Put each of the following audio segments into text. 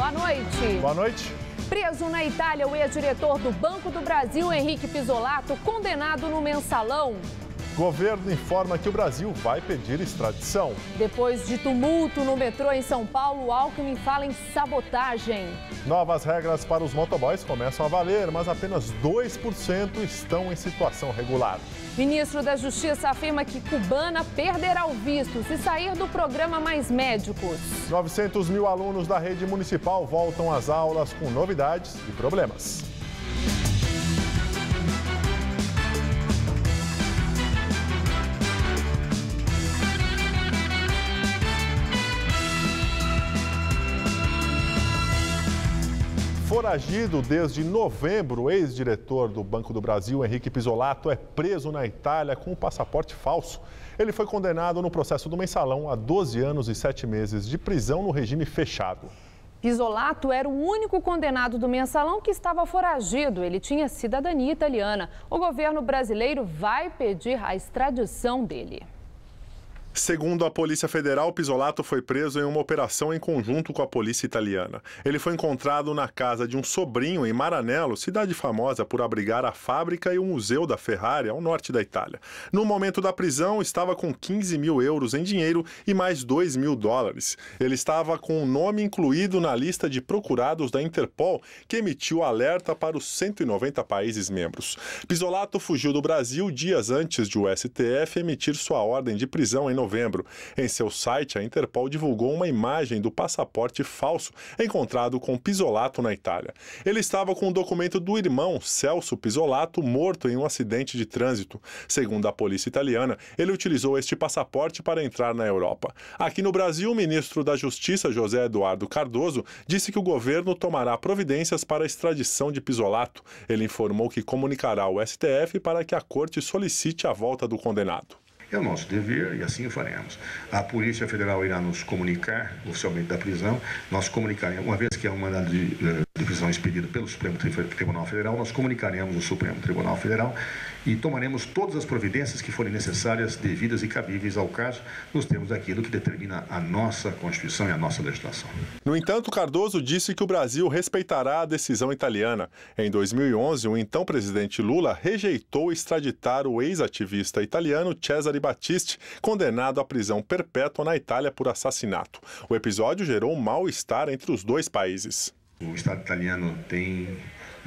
Boa noite. Boa noite. Preso na Itália, o ex-diretor do Banco do Brasil, Henrique Pizzolatto, condenado no mensalão. Governo informa que o Brasil vai pedir extradição. Depois de tumulto no metrô em São Paulo, Alckmin fala em sabotagem. Novas regras para os motoboys começam a valer, mas apenas 2% estão em situação regular. Ministro da Justiça afirma que cubana perderá o visto se sair do programa Mais Médicos. 900 mil alunos da rede municipal voltam às aulas com novidades e problemas. Foragido desde novembro, o ex-diretor do Banco do Brasil, Henrique Pizzolatto, é preso na Itália com um passaporte falso. Ele foi condenado no processo do mensalão a 12 anos e 7 meses de prisão no regime fechado. Pizzolatto era o único condenado do mensalão que estava foragido. Ele tinha cidadania italiana. O governo brasileiro vai pedir a extradição dele. Segundo a Polícia Federal, Pizzolatto foi preso em uma operação em conjunto com a polícia italiana. Ele foi encontrado na casa de um sobrinho em Maranello, cidade famosa por abrigar a fábrica e o museu da Ferrari, ao norte da Itália. No momento da prisão, estava com 15 mil euros em dinheiro e mais 2 mil dólares. Ele estava com o nome incluído na lista de procurados da Interpol, que emitiu alerta para os 190 países membros. Pizzolatto fugiu do Brasil dias antes de o STF emitir sua ordem de prisão em novembro. Em seu site, a Interpol divulgou uma imagem do passaporte falso encontrado com Pizzolatto na Itália. Ele estava com o documento do irmão, Celso Pizzolatto, morto em um acidente de trânsito. Segundo a polícia italiana, ele utilizou este passaporte para entrar na Europa. Aqui no Brasil, o ministro da Justiça, José Eduardo Cardoso, disse que o governo tomará providências para a extradição de Pizzolatto. Ele informou que comunicará ao STF para que a corte solicite a volta do condenado. É o nosso dever e assim o faremos. A Polícia Federal irá nos comunicar oficialmente da prisão. Nós comunicaremos, uma vez que é um mandado de prisão expedido pelo Supremo Tribunal Federal, nós comunicaremos o Supremo Tribunal Federal e tomaremos todas as providências que forem necessárias, devidas e cabíveis ao caso, nos termos daquilo que determina a nossa Constituição e a nossa legislação. No entanto, Cardoso disse que o Brasil respeitará a decisão italiana. Em 2011, o então presidente Lula rejeitou extraditar o ex-ativista italiano Cesare Battisti, condenado à prisão perpétua na Itália por assassinato. O episódio gerou mal-estar entre os dois países. O Estado italiano tem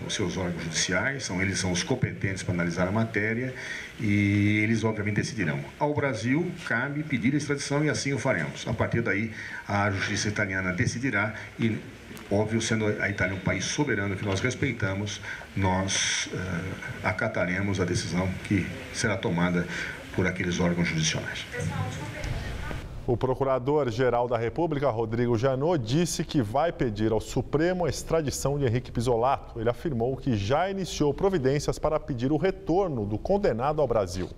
os seus órgãos judiciais, eles são os competentes para analisar a matéria e eles obviamente decidirão. Ao Brasil cabe pedir a extradição e assim o faremos. A partir daí a justiça italiana decidirá e, óbvio, sendo a Itália um país soberano que nós respeitamos, nós acataremos a decisão que será tomada por aqueles órgãos judiciais. O Procurador-Geral da República, Rodrigo Janot, disse que vai pedir ao Supremo a extradição de Henrique Pizzolatto. Ele afirmou que já iniciou providências para pedir o retorno do condenado ao Brasil.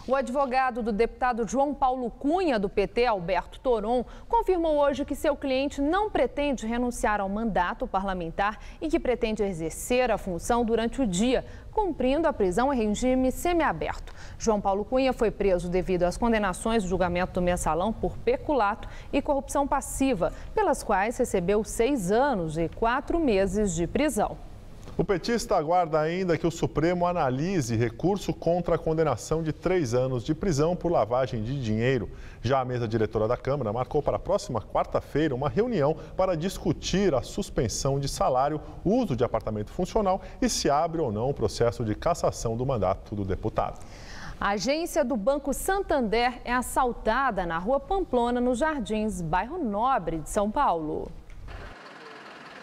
O advogado do deputado João Paulo Cunha, do PT, Alberto Toron, confirmou hoje que seu cliente não pretende renunciar ao mandato parlamentar e que pretende exercer a função durante o dia, cumprindo a prisão em regime semiaberto. João Paulo Cunha foi preso devido às condenações do julgamento do mensalão por peculato e corrupção passiva, pelas quais recebeu 6 anos e 4 meses de prisão. O petista aguarda ainda que o Supremo analise recurso contra a condenação de 3 anos de prisão por lavagem de dinheiro. Já a mesa diretora da Câmara marcou para a próxima quarta-feira uma reunião para discutir a suspensão de salário, uso de apartamento funcional e se abre ou não o processo de cassação do mandato do deputado. A agência do Banco Santander é assaltada na Rua Pamplona, nos Jardins, bairro Nobre de São Paulo.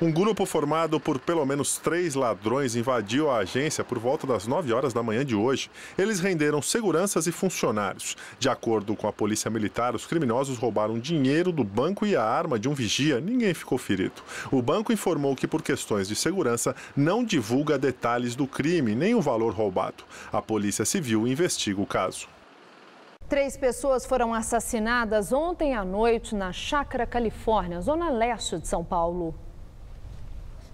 Um grupo formado por pelo menos 3 ladrões invadiu a agência por volta das 9 horas da manhã de hoje. Eles renderam seguranças e funcionários. De acordo com a polícia militar, os criminosos roubaram dinheiro do banco e a arma de um vigia. Ninguém ficou ferido. O banco informou que, por questões de segurança, não divulga detalhes do crime nem o valor roubado. A Polícia Civil investiga o caso. 3 pessoas foram assassinadas ontem à noite na Chácara Califórnia, zona leste de São Paulo.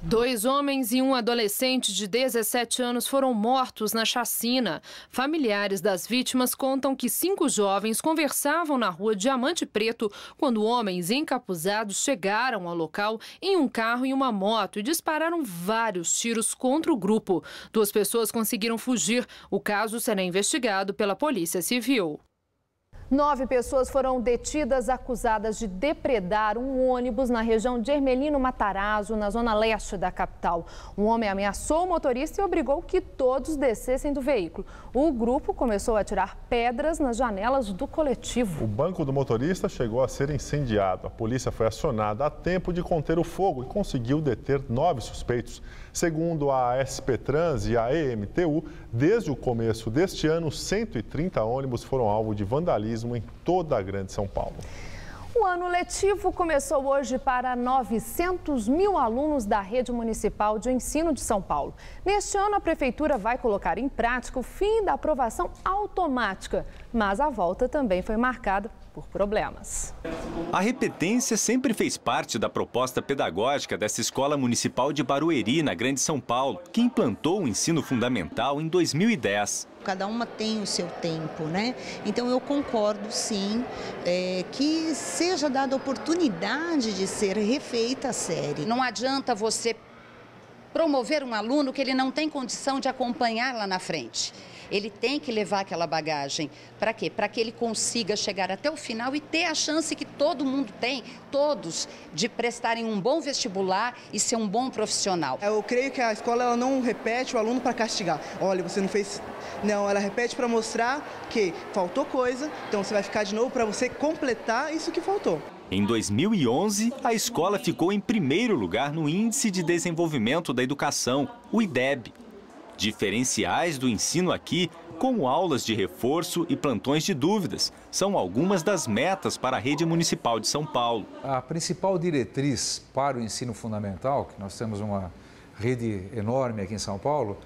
2 homens e um adolescente de 17 anos foram mortos na chacina. Familiares das vítimas contam que 5 jovens conversavam na rua Diamante Preto quando homens encapuzados chegaram ao local em um carro e uma moto e dispararam vários tiros contra o grupo. 2 pessoas conseguiram fugir. O caso será investigado pela Polícia Civil. 9 pessoas foram detidas acusadas de depredar um ônibus na região de Ermelino Matarazzo, na zona leste da capital. Um homem ameaçou o motorista e obrigou que todos descessem do veículo. O grupo começou a atirar pedras nas janelas do coletivo. O banco do motorista chegou a ser incendiado. A polícia foi acionada a tempo de conter o fogo e conseguiu deter 9 suspeitos. Segundo a SP Trans e a EMTU, desde o começo deste ano, 130 ônibus foram alvo de vandalismo em toda a Grande São Paulo. O ano letivo começou hoje para 900 mil alunos da Rede Municipal de Ensino de São Paulo. Neste ano, a Prefeitura vai colocar em prática o fim da aprovação automática, mas a volta também foi marcada por problemas. A repetência sempre fez parte da proposta pedagógica dessa escola municipal de Barueri, na Grande São Paulo, que implantou o ensino fundamental em 2010. Cada uma tem o seu tempo, né? Então eu concordo sim que seja dada a oportunidade de ser refeita a série. Não adianta você promover um aluno que ele não tem condição de acompanhar lá na frente. Ele tem que levar aquela bagagem. Para quê? Para que ele consiga chegar até o final e ter a chance que todo mundo tem, todos, de prestarem um bom vestibular e ser um bom profissional. Eu creio que a escola ela não repete o aluno para castigar. Olha, você não fez... Não, ela repete para mostrar que faltou coisa, então você vai ficar de novo para você completar isso que faltou. Em 2011, a escola ficou em primeiro lugar no Índice de Desenvolvimento da Educação, o IDEB. Diferenciais do ensino aqui, como aulas de reforço e plantões de dúvidas, são algumas das metas para a Rede Municipal de São Paulo. A principal diretriz para o ensino fundamental, que nós temos uma rede enorme aqui em São Paulo,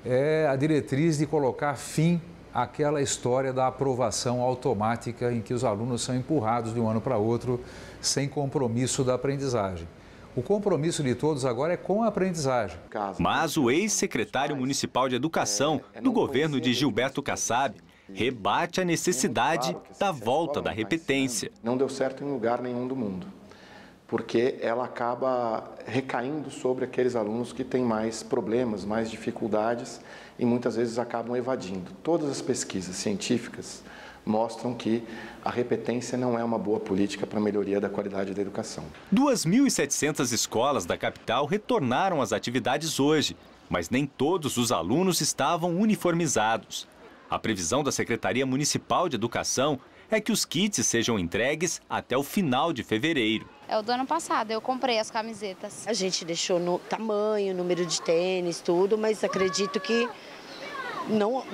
é a diretriz de colocar fim àquela história da aprovação automática em que os alunos são empurrados de um ano para outro sem compromisso da aprendizagem. O compromisso de todos agora é com a aprendizagem. Mas o ex-secretário municipal de Educação do governo de Gilberto Kassab rebate a necessidade da volta da repetência. Não deu certo em lugar nenhum do mundo, porque ela acaba recaindo sobre aqueles alunos que têm mais problemas, mais dificuldades e muitas vezes acabam evadindo. Todas as pesquisas científicas mostram que a repetência não é uma boa política para a melhoria da qualidade da educação. 2.700 escolas da capital retornaram às atividades hoje, mas nem todos os alunos estavam uniformizados. A previsão da Secretaria Municipal de Educação é que os kits sejam entregues até o final de fevereiro. É o do ano passado, eu comprei as camisetas. A gente deixou no tamanho, número de tênis, tudo, mas acredito que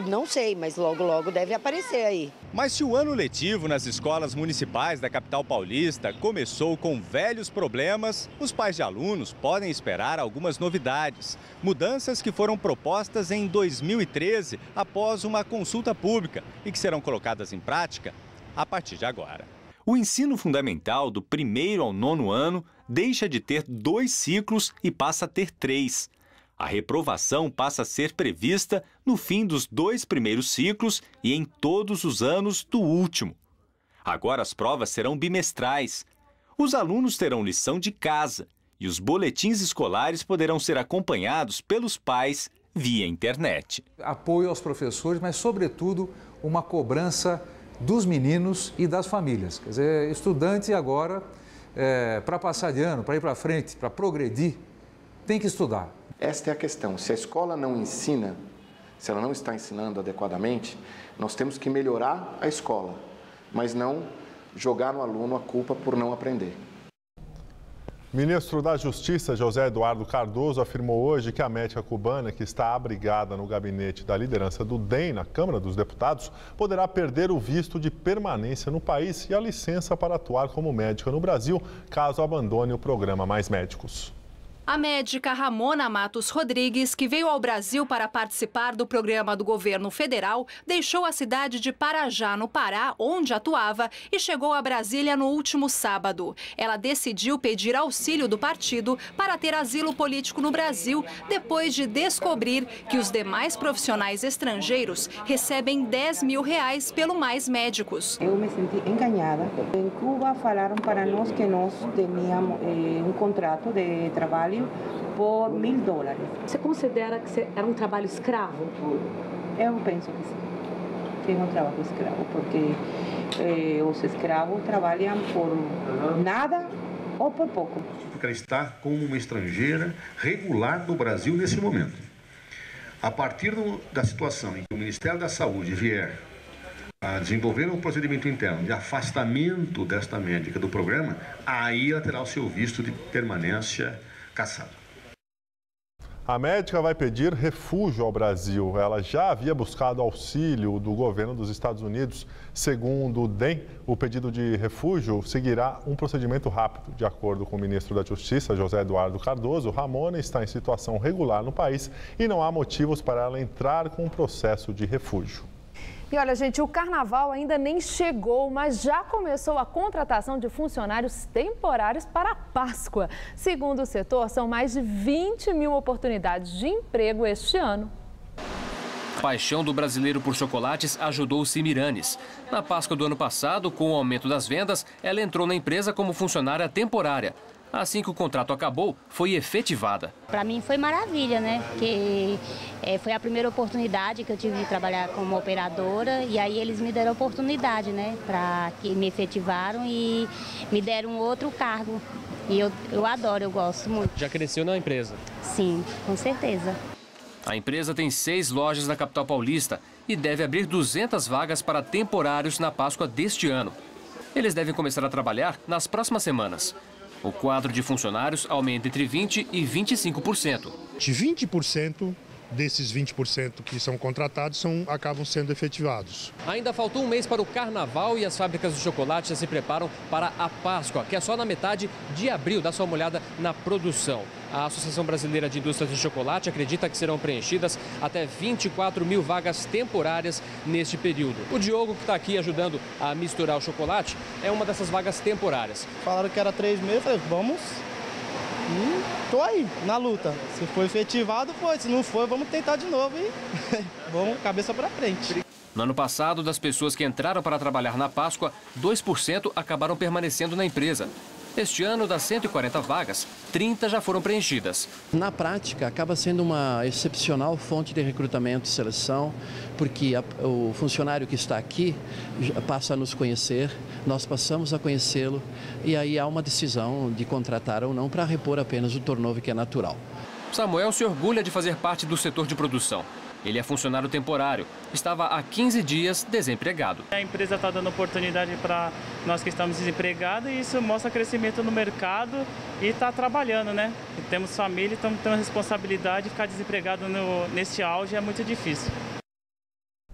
não sei, mas logo deve aparecer aí. Mas se o ano letivo nas escolas municipais da capital paulista começou com velhos problemas, os pais de alunos podem esperar algumas novidades. Mudanças que foram propostas em 2013 após uma consulta pública e que serão colocadas em prática a partir de agora. O ensino fundamental do 1º ao 9º ano deixa de ter 2 ciclos e passa a ter 3. A reprovação passa a ser prevista no fim dos 2 primeiros ciclos e em todos os anos do último. Agora as provas serão bimestrais. Os alunos terão lição de casa e os boletins escolares poderão ser acompanhados pelos pais via internet. Apoio aos professores, mas sobretudo uma cobrança dos meninos e das famílias. Quer dizer, estudante agora, para passar de ano, para ir para frente, para progredir, tem que estudar. Esta é a questão. Se a escola não ensina, se ela não está ensinando adequadamente, nós temos que melhorar a escola, mas não jogar no aluno a culpa por não aprender. Ministro da Justiça, José Eduardo Cardoso, afirmou hoje que a médica cubana, que está abrigada no gabinete da liderança do DEM na Câmara dos Deputados, poderá perder o visto de permanência no país e a licença para atuar como médica no Brasil, caso abandone o programa Mais Médicos. A médica Ramona Matos Rodrigues, que veio ao Brasil para participar do programa do governo federal, deixou a cidade de Parajá, no Pará, onde atuava, e chegou a Brasília no último sábado. Ela decidiu pedir auxílio do partido para ter asilo político no Brasil, depois de descobrir que os demais profissionais estrangeiros recebem R$10 mil pelo Mais Médicos. Eu me senti enganada. Em Cuba falaram para nós que nós tínhamos um contrato de trabalho por $1.000. Você considera que era um trabalho escravo? Eu penso que sim, que é um trabalho escravo, porque os escravos trabalham por nada ou por pouco. Porque ela está como uma estrangeira regular no Brasil nesse momento. A partir da situação em que o Ministério da Saúde vier a desenvolver um procedimento interno de afastamento desta médica do programa, aí ela terá o seu visto de permanência cassado. A médica vai pedir refúgio ao Brasil. Ela já havia buscado auxílio do governo dos Estados Unidos. Segundo o DEM, o pedido de refúgio seguirá um procedimento rápido. De acordo com o ministro da Justiça, José Eduardo Cardoso, Ramona está em situação regular no país e não há motivos para ela entrar com um processo de refúgio. E olha, gente, o carnaval ainda nem chegou, mas já começou a contratação de funcionários temporários para a Páscoa. Segundo o setor, são mais de 20 mil oportunidades de emprego este ano. A paixão do brasileiro por chocolates ajudou Simiranes. Na Páscoa do ano passado, com o aumento das vendas, ela entrou na empresa como funcionária temporária. Assim que o contrato acabou, foi efetivada. Para mim foi maravilha, né? Porque foi a primeira oportunidade que eu tive de trabalhar como operadora e aí eles me deram a oportunidade, né? Para que me efetivaram e me deram outro cargo. E eu adoro, eu gosto muito. Já cresceu na empresa? Sim, com certeza. A empresa tem 6 lojas na capital paulista e deve abrir 200 vagas para temporários na Páscoa deste ano. Eles devem começar a trabalhar nas próximas semanas. O quadro de funcionários aumenta entre 20% e 25%. De 20% desses 20% que são contratados acabam sendo efetivados. Ainda faltou um mês para o carnaval e as fábricas de chocolate já se preparam para a Páscoa, que é só na metade de abril. Dá só uma olhada na produção. A Associação Brasileira de Indústrias de Chocolate acredita que serão preenchidas até 24 mil vagas temporárias neste período. O Diogo, que está aqui ajudando a misturar o chocolate, é uma dessas vagas temporárias. Falaram que era 3 meses, eu falei, vamos. Tô aí, na luta. Se for efetivado, foi. Se não for, vamos tentar de novo e vamos cabeça para frente. No ano passado, das pessoas que entraram para trabalhar na Páscoa, 2% acabaram permanecendo na empresa. Este ano, das 140 vagas, 30 já foram preenchidas. Na prática, acaba sendo uma excepcional fonte de recrutamento e seleção, porque o funcionário que está aqui passa a nos conhecer, nós passamos a conhecê-lo e aí há uma decisão de contratar ou não para repor apenas o turnover que é natural. Samuel se orgulha de fazer parte do setor de produção. Ele é funcionário temporário, estava há 15 dias desempregado. A empresa está dando oportunidade para nós que estamos desempregados e isso mostra crescimento no mercado e está trabalhando, né? E temos família, estamos tendo responsabilidade de ficar desempregado nesse auge é muito difícil.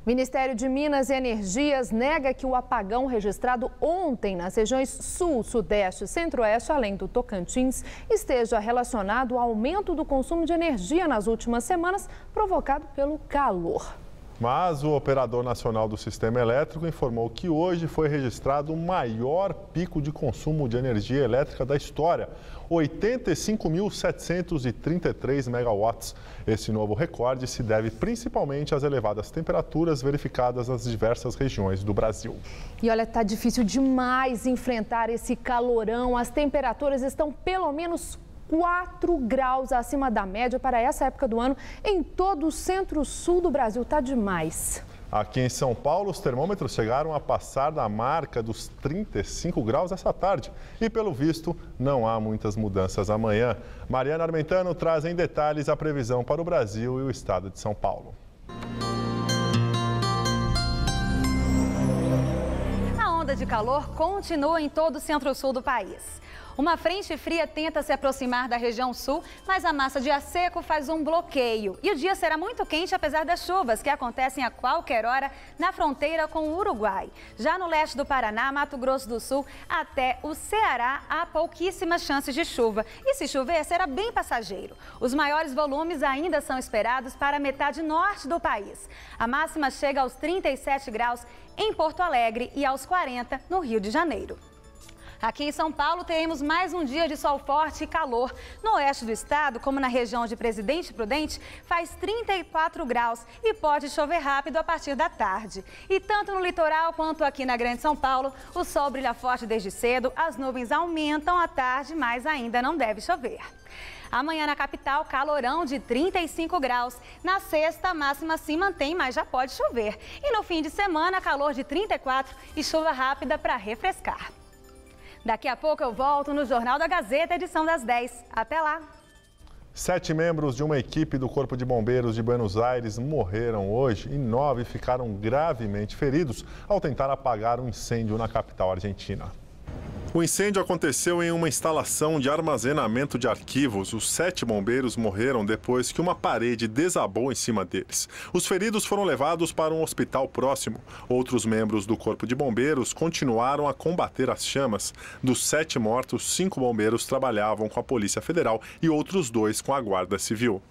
Ministério de Minas e Energias nega que o apagão registrado ontem nas regiões Sul, Sudeste e Centro-Oeste, além do Tocantins, esteja relacionado ao aumento do consumo de energia nas últimas semanas, provocado pelo calor. Mas o Operador Nacional do Sistema Elétrico informou que hoje foi registrado o maior pico de consumo de energia elétrica da história, 85.733 megawatts. Esse novo recorde se deve principalmente às elevadas temperaturas verificadas nas diversas regiões do Brasil. E olha, tá difícil demais enfrentar esse calorão. As temperaturas estão pelo menos 4 graus acima da média para essa época do ano em todo o centro-sul do Brasil. Tá demais. Aqui em São Paulo, os termômetros chegaram a passar da marca dos 35 graus essa tarde. E, pelo visto, não há muitas mudanças amanhã. Mariana Armentano traz em detalhes a previsão para o Brasil e o estado de São Paulo. A onda de calor continua em todo o centro-sul do país. Uma frente fria tenta se aproximar da região sul, mas a massa de ar seco faz um bloqueio. E o dia será muito quente, apesar das chuvas, que acontecem a qualquer hora na fronteira com o Uruguai. Já no leste do Paraná, Mato Grosso do Sul, até o Ceará, há pouquíssimas chances de chuva. E se chover, será bem passageiro. Os maiores volumes ainda são esperados para a metade norte do país. A máxima chega aos 37 graus em Porto Alegre e aos 40 no Rio de Janeiro. Aqui em São Paulo, teremos mais um dia de sol forte e calor. No oeste do estado, como na região de Presidente Prudente, faz 34 graus e pode chover rápido a partir da tarde. E tanto no litoral quanto aqui na Grande São Paulo, o sol brilha forte desde cedo, as nuvens aumentam à tarde, mas ainda não deve chover. Amanhã na capital, calorão de 35 graus. Na sexta, a máxima se mantém, mas já pode chover. E no fim de semana, calor de 34 e chuva rápida para refrescar. Daqui a pouco eu volto no Jornal da Gazeta, edição das 10. Até lá! 7 membros de uma equipe do Corpo de Bombeiros de Buenos Aires morreram hoje e 9 ficaram gravemente feridos ao tentar apagar um incêndio na capital argentina. O incêndio aconteceu em uma instalação de armazenamento de arquivos. Os 7 bombeiros morreram depois que uma parede desabou em cima deles. Os feridos foram levados para um hospital próximo. Outros membros do Corpo de Bombeiros continuaram a combater as chamas. Dos 7 mortos, 5 bombeiros trabalhavam com a Polícia Federal e outros 2 com a Guarda Civil.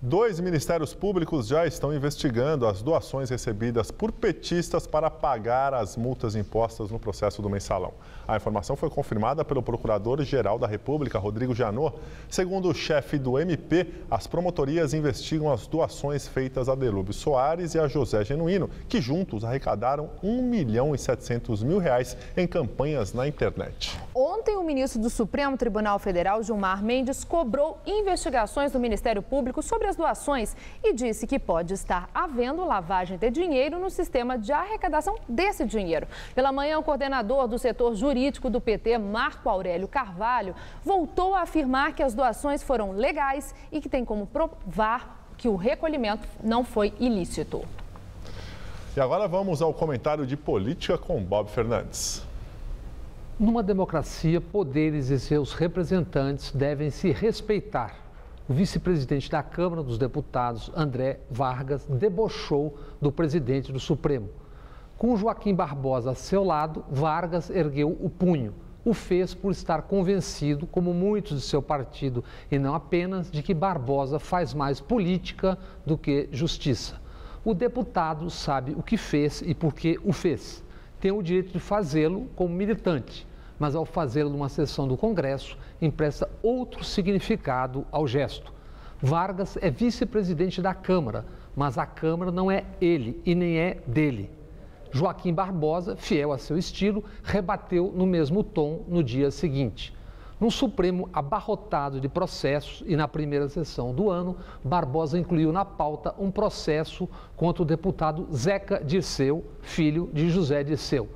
2 ministérios públicos já estão investigando as doações recebidas por petistas para pagar as multas impostas no processo do mensalão. A informação foi confirmada pelo Procurador-Geral da República, Rodrigo Janot. Segundo o chefe do MP, as promotorias investigam as doações feitas a Delúbio Soares e a José Genuíno, que juntos arrecadaram R$1.700.000 em campanhas na internet. Ontem, o ministro do Supremo Tribunal Federal, Gilmar Mendes, cobrou investigações do Ministério Público sobre as doações e disse que pode estar havendo lavagem de dinheiro no sistema de arrecadação desse dinheiro. Pela manhã, o coordenador do setor jurídico do PT, Marco Aurélio Carvalho, voltou a afirmar que as doações foram legais e que tem como provar que o recolhimento não foi ilícito. E agora vamos ao comentário de política com Bob Fernandes. Numa democracia, poderes e seus representantes devem se respeitar. O vice-presidente da Câmara dos Deputados, André Vargas, debochou do presidente do Supremo. Com Joaquim Barbosa a seu lado, Vargas ergueu o punho. O fez por estar convencido, como muitos de seu partido, e não apenas, de que Barbosa faz mais política do que justiça. O deputado sabe o que fez e por que o fez. Tem o direito de fazê-lo como militante, mas ao fazê-lo numa sessão do Congresso, empresta outro significado ao gesto. Vargas é vice-presidente da Câmara, mas a Câmara não é ele e nem é dele. Joaquim Barbosa, fiel a seu estilo, rebateu no mesmo tom no dia seguinte. No Supremo abarrotado de processos e na primeira sessão do ano, Barbosa incluiu na pauta um processo contra o deputado Zeca Dirceu, filho de José Dirceu.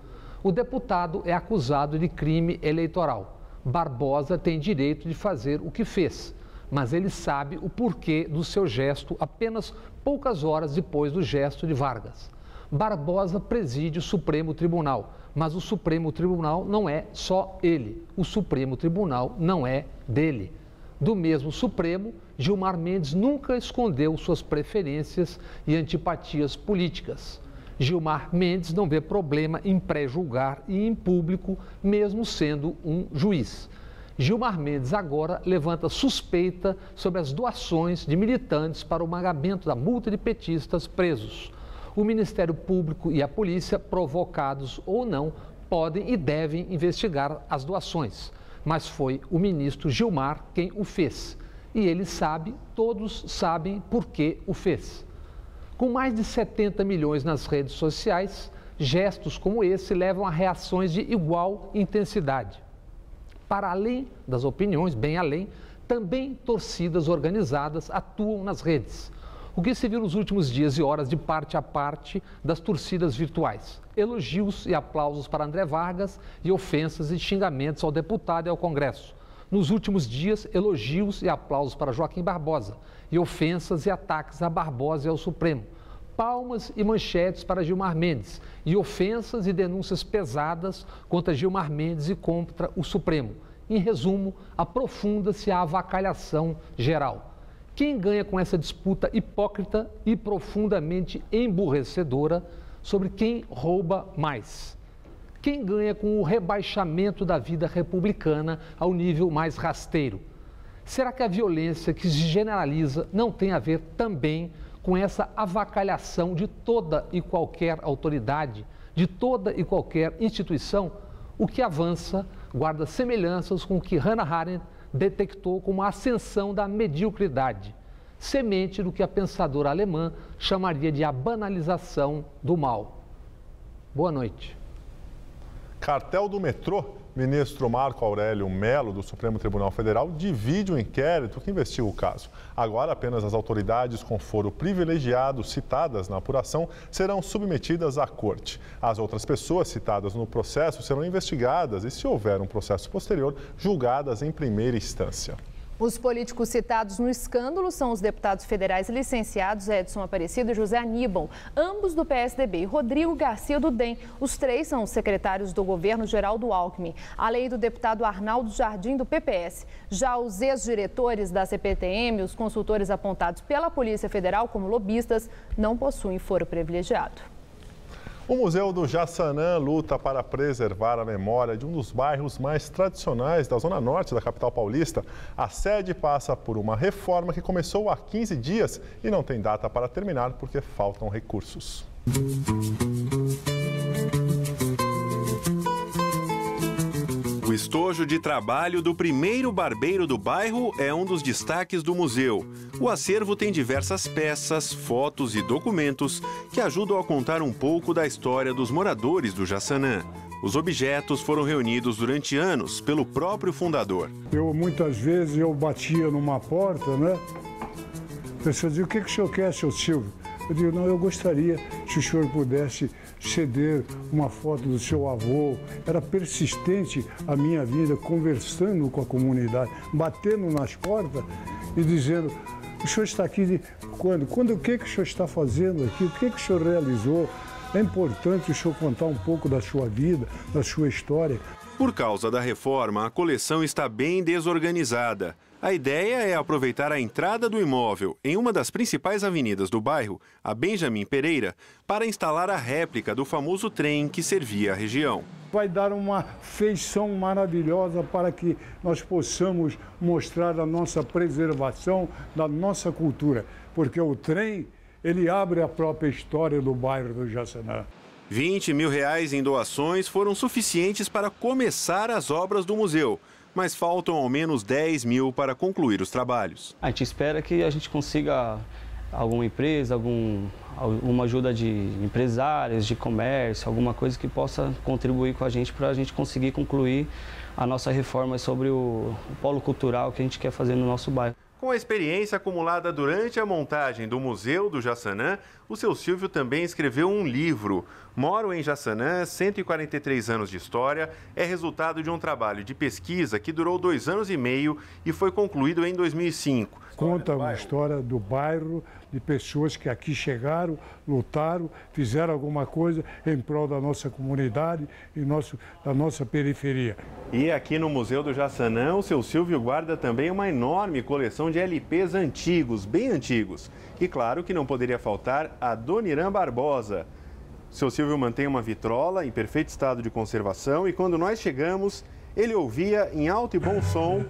O deputado é acusado de crime eleitoral. Barbosa tem direito de fazer o que fez, mas ele sabe o porquê do seu gesto apenas poucas horas depois do gesto de Vargas. Barbosa preside o Supremo Tribunal, mas o Supremo Tribunal não é só ele. O Supremo Tribunal não é dele. Do mesmo Supremo, Gilmar Mendes nunca escondeu suas preferências e antipatias políticas. Gilmar Mendes não vê problema em pré-julgar e em público, mesmo sendo um juiz. Gilmar Mendes agora levanta suspeita sobre as doações de militantes para o pagamento da multa de petistas presos. O Ministério Público e a polícia, provocados ou não, podem e devem investigar as doações. Mas foi o ministro Gilmar quem o fez. E ele sabe, todos sabem por que o fez. Com mais de 70 milhões nas redes sociais, gestos como esse levam a reações de igual intensidade. Para além das opiniões, bem além, também torcidas organizadas atuam nas redes. O que se viu nos últimos dias e horas de parte a parte das torcidas virtuais. Elogios e aplausos para André Vargas e ofensas e xingamentos ao deputado e ao Congresso. Nos últimos dias, elogios e aplausos para Joaquim Barbosa e ofensas e ataques a Barbosa e ao Supremo. palmas e manchetes para Gilmar Mendes e ofensas e denúncias pesadas contra Gilmar Mendes e contra o Supremo. Em resumo, aprofunda-se a avacalhação geral. Quem ganha com essa disputa hipócrita e profundamente emburrecedora sobre quem rouba mais? Quem ganha com o rebaixamento da vida republicana ao nível mais rasteiro? Será que a violência que se generaliza não tem a ver também com essa avacalhação de toda e qualquer autoridade, de toda e qualquer instituição? O que avança guarda semelhanças com o que Hannah Arendt detectou como a ascensão da mediocridade, semente do que a pensadora alemã chamaria de a banalização do mal. Boa noite. Cartel do metrô. Ministro Marco Aurélio Mello, do Supremo Tribunal Federal, divide o inquérito que investiga o caso. Agora, apenas as autoridades com foro privilegiado citadas na apuração serão submetidas à corte. As outras pessoas citadas no processo serão investigadas e, se houver um processo posterior, julgadas em primeira instância. Os políticos citados no escândalo são os deputados federais licenciados Edson Aparecido e José Aníbal, ambos do PSDB, e Rodrigo Garcia do DEM. Os três são secretários do governo Geraldo Alckmin, além do deputado Arnaldo Jardim, do PPS. Já os ex-diretores da CPTM, os consultores apontados pela Polícia Federal como lobistas, não possuem foro privilegiado. O Museu do Jaçanã luta para preservar a memória de um dos bairros mais tradicionais da zona norte da capital paulista. A sede passa por uma reforma que começou há 15 dias e não tem data para terminar porque faltam recursos. O estojo de trabalho do primeiro barbeiro do bairro é um dos destaques do museu. O acervo tem diversas peças, fotos e documentos que ajudam a contar um pouco da história dos moradores do Jaçanã. Os objetos foram reunidos durante anos pelo próprio fundador. Muitas vezes eu batia numa porta, né? A pessoa dizia: o que o senhor quer, seu Silvio? Eu digo: não, eu gostaria se o senhor pudesse ceder uma foto do seu avô. Era persistente a minha vida, conversando com a comunidade, batendo nas portas e dizendo: o senhor está aqui de quando? O que o senhor está fazendo aqui? O que o senhor realizou? É importante o senhor contar um pouco da sua vida, da sua história. Por causa da reforma, a coleção está bem desorganizada. A ideia é aproveitar a entrada do imóvel em uma das principais avenidas do bairro, a Benjamin Pereira, para instalar a réplica do famoso trem que servia a região. Vai dar uma feição maravilhosa para que nós possamos mostrar a nossa preservação da nossa cultura, porque o trem, ele abre a própria história do bairro do Jaçanã. R$20 mil em doações foram suficientes para começar as obras do museu, mas faltam ao menos 10 mil para concluir os trabalhos. A gente espera que a gente consiga alguma empresa, alguma ajuda de empresários, de comércio, alguma coisa que possa contribuir com a gente para a gente conseguir concluir a nossa reforma sobre o polo cultural que a gente quer fazer no nosso bairro. Com a experiência acumulada durante a montagem do Museu do Jaçanã, o seu Silvio também escreveu um livro. Moro em Jaçanã, 143 anos de história, é resultado de um trabalho de pesquisa que durou 2 anos e meio e foi concluído em 2005. Conta uma história do bairro, de pessoas que aqui chegaram, lutaram, fizeram alguma coisa em prol da nossa comunidade e da nossa periferia. E aqui no Museu do Jaçanã, o seu Silvio guarda também uma enorme coleção de LPs antigos, bem antigos. E claro que não poderia faltar a Dona Irã Barbosa. O seu Silvio mantém uma vitrola em perfeito estado de conservação e quando nós chegamos, ele ouvia em alto e bom som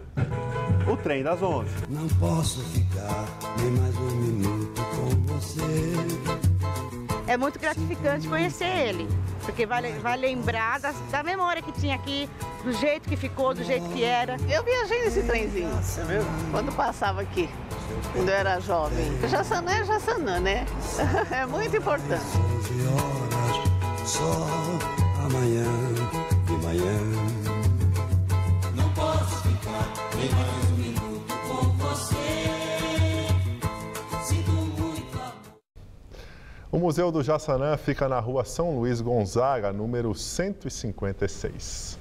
o Trem das 11. Não posso ficar nem mais um minuto com você. É muito gratificante conhecer ele, porque vai lembrar da memória que tinha aqui, do jeito que ficou, do jeito que era. Eu viajei nesse trenzinho, é mesmo? Quando passava aqui, quando eu era jovem. Jaçanã é Jaçanã, né? É muito importante. 11 horas, só amanhã de manhã. Não posso ficar nem mais um minuto com você. Sinto muito amor. O Museu do Jaçanã fica na rua São Luís Gonzaga, número 156.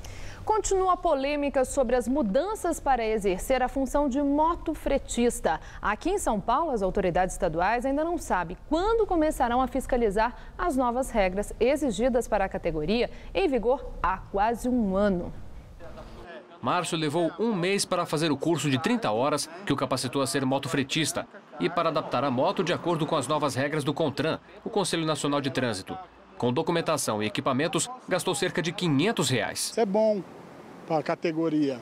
Continua a polêmica sobre as mudanças para exercer a função de motofretista. Aqui em São Paulo, as autoridades estaduais ainda não sabem quando começarão a fiscalizar as novas regras exigidas para a categoria, em vigor há quase um ano. Márcio levou um mês para fazer o curso de 30 horas que o capacitou a ser motofretista e para adaptar a moto de acordo com as novas regras do CONTRAN, o Conselho Nacional de Trânsito. Com documentação e equipamentos, gastou cerca de R$500. Isso é bom para a categoria,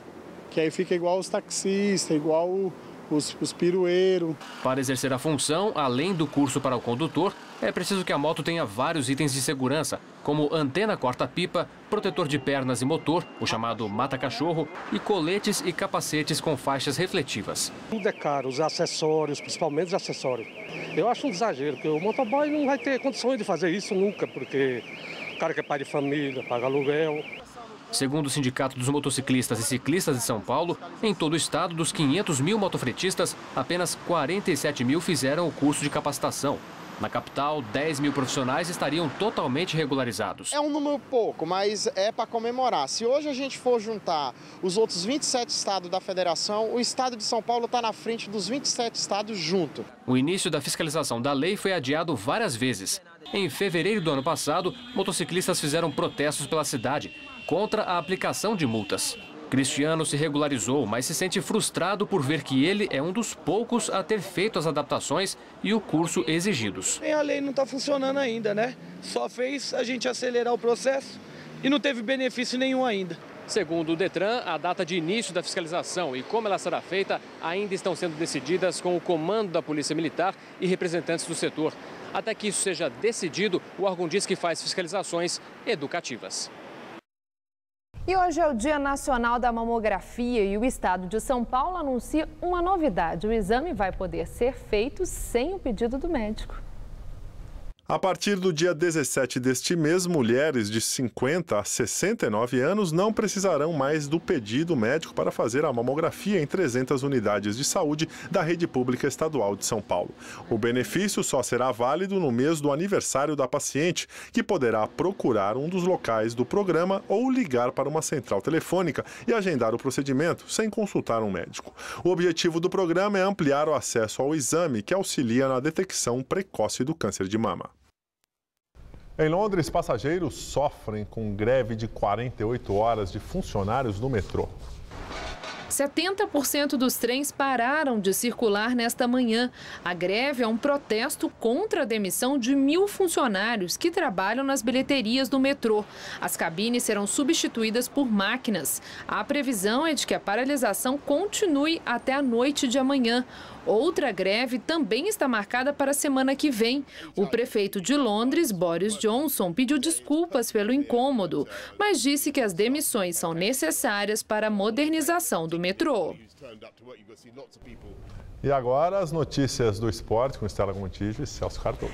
que aí fica igual os taxistas, igual os pirueiros. Para exercer a função, além do curso para o condutor, é preciso que a moto tenha vários itens de segurança, como antena corta-pipa, protetor de pernas e motor, o chamado mata-cachorro, e coletes e capacetes com faixas refletivas. Tudo é caro, os acessórios, principalmente os acessórios. Eu acho um exagero, porque o motoboy não vai ter condições de fazer isso nunca, porque o cara que é pai de família, paga aluguel. Segundo o Sindicato dos Motociclistas e Ciclistas de São Paulo, em todo o estado, dos 500 mil motofretistas, apenas 47 mil fizeram o curso de capacitação. Na capital, 10 mil profissionais estariam totalmente regularizados. É um número pouco, mas é para comemorar. Se hoje a gente for juntar os outros 27 estados da federação, o estado de São Paulo está na frente dos 27 estados junto. O início da fiscalização da lei foi adiado várias vezes. Em fevereiro do ano passado, motociclistas fizeram protestos pela cidade contra a aplicação de multas. Cristiano se regularizou, mas se sente frustrado por ver que ele é um dos poucos a ter feito as adaptações e o curso exigidos. A lei não está funcionando ainda, né? Só fez a gente acelerar o processo e não teve benefício nenhum ainda. Segundo o Detran, a data de início da fiscalização e como ela será feita ainda estão sendo decididas com o comando da Polícia Militar e representantes do setor. Até que isso seja decidido, o órgão diz que faz fiscalizações educativas. E hoje é o Dia Nacional da Mamografia e o estado de São Paulo anuncia uma novidade. O exame vai poder ser feito sem o pedido do médico. A partir do dia 17 deste mês, mulheres de 50 a 69 anos não precisarão mais do pedido médico para fazer a mamografia em 300 unidades de saúde da rede pública estadual de São Paulo. O benefício só será válido no mês do aniversário da paciente, que poderá procurar um dos locais do programa ou ligar para uma central telefônica e agendar o procedimento sem consultar um médico. O objetivo do programa é ampliar o acesso ao exame, que auxilia na detecção precoce do câncer de mama. Em Londres, passageiros sofrem com greve de 48 horas de funcionários do metrô. 70% dos trens pararam de circular nesta manhã. A greve é um protesto contra a demissão de 1.000 funcionários que trabalham nas bilheterias do metrô. As cabines serão substituídas por máquinas. A previsão é de que a paralisação continue até a noite de amanhã. Outra greve também está marcada para a semana que vem. O prefeito de Londres, Boris Johnson, pediu desculpas pelo incômodo, mas disse que as demissões são necessárias para a modernização do metrô. E agora as notícias do esporte com Estela Gontijo e Celso Cardoso.